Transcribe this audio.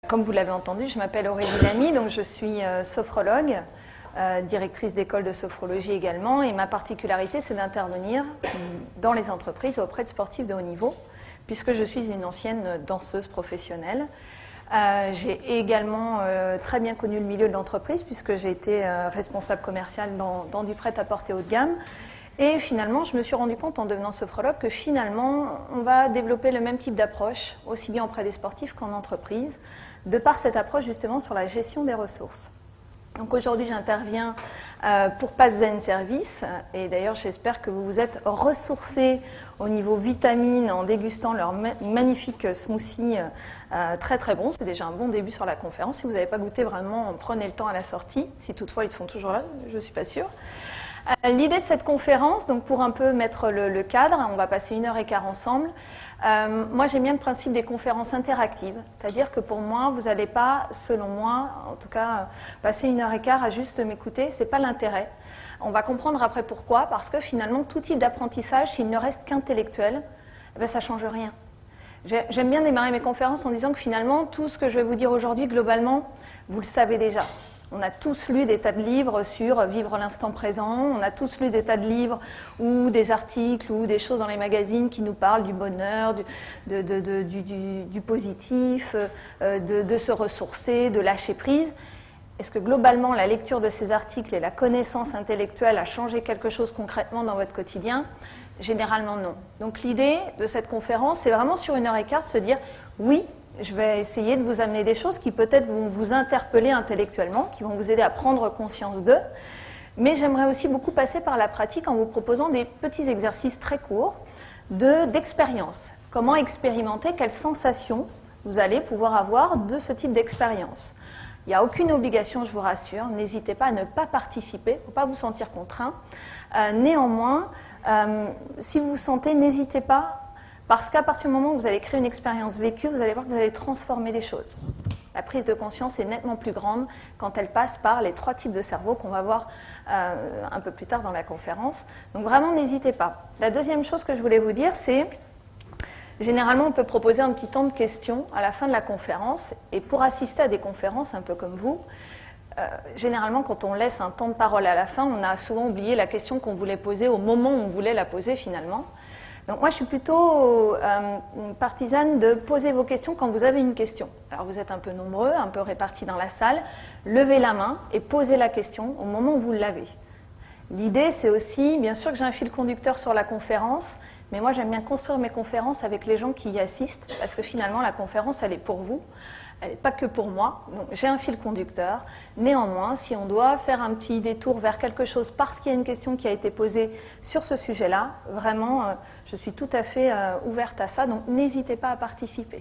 Comme vous l'avez entendu, je m'appelle Aurélie Lamy, donc je suis sophrologue, directrice d'école de sophrologie également, et ma particularité c'est d'intervenir dans les entreprises auprès de sportifs de haut niveau, puisque je suis une ancienne danseuse professionnelle. J'ai également très bien connu le milieu de l'entreprise, puisque j'ai été responsable commercial dans du prêt-à-porter haut de gamme. Et finalement, je me suis rendu compte en devenant sophrologue que finalement, on va développer le même type d'approche, aussi bien auprès des sportifs qu'en entreprise, de par cette approche justement sur la gestion des ressources. Donc aujourd'hui, j'interviens pour PassZen Service, et d'ailleurs j'espère que vous vous êtes ressourcés au niveau vitamines en dégustant leur magnifique smoothie très très bon. C'est déjà un bon début sur la conférence. Si vous n'avez pas goûté, vraiment, prenez le temps à la sortie. Si toutefois ils sont toujours là, je ne suis pas sûre. L'idée de cette conférence, donc pour un peu mettre le cadre, on va passer 1h15 ensemble. Moi, j'aime bien le principe des conférences interactives, c'est-à-dire que pour moi, vous n'allez pas, selon moi, en tout cas, passer 1h15 à juste m'écouter, c'est pas l'intérêt. On va comprendre après pourquoi, parce que finalement, tout type d'apprentissage, s'il ne reste qu'intellectuel, eh bien, ça ne change rien. J'aime bien démarrer mes conférences en disant que finalement, tout ce que je vais vous dire aujourd'hui, globalement, vous le savez déjà. On a tous lu des tas de livres sur vivre l'instant présent, on a tous lu des tas de livres ou des articles ou des choses dans les magazines qui nous parlent du bonheur, du positif, de se ressourcer, de lâcher prise. Est-ce que globalement la lecture de ces articles et la connaissance intellectuelle a changé quelque chose concrètement dans votre quotidien? Généralement non. Donc l'idée de cette conférence, c'est vraiment sur 1h15 de se dire oui, je vais essayer de vous amener des choses qui peut-être vont vous interpeller intellectuellement, qui vont vous aider à prendre conscience d'eux. Mais j'aimerais aussi beaucoup passer par la pratique en vous proposant des petits exercices très courts d'expérience. Comment expérimenter, quelles sensations vous allez pouvoir avoir de ce type d'expérience. Il n'y a aucune obligation, je vous rassure. N'hésitez pas à ne pas participer, il ne faut pas vous sentir contraint. Néanmoins, si vous vous sentez, n'hésitez pas. Parce qu'à partir du moment où vous allez créer une expérience vécue, vous allez voir que vous allez transformer les choses. La prise de conscience est nettement plus grande quand elle passe par les 3 types de cerveau qu'on va voir un peu plus tard dans la conférence. Donc vraiment, n'hésitez pas. La deuxième chose que je voulais vous dire, c'est généralement, on peut proposer un petit temps de questions à la fin de la conférence. Et pour assister à des conférences, un peu comme vous, généralement, quand on laisse un temps de parole à la fin, on a souvent oublié la question qu'on voulait poser au moment où on voulait la poser finalement. Donc moi, je suis plutôt partisane de poser vos questions quand vous avez une question. Alors vous êtes un peu nombreux, un peu répartis dans la salle. Levez la main et posez la question au moment où vous l'avez. L'idée, c'est aussi, bien sûr que j'ai un fil conducteur sur la conférence, mais moi, j'aime bien construire mes conférences avec les gens qui y assistent, parce que finalement, la conférence, elle est pour vous. Elle n'est pas que pour moi, donc j'ai un fil conducteur. Néanmoins, si on doit faire un petit détour vers quelque chose parce qu'il y a une question qui a été posée sur ce sujet-là, vraiment, je suis tout à fait ouverte à ça, donc n'hésitez pas à participer.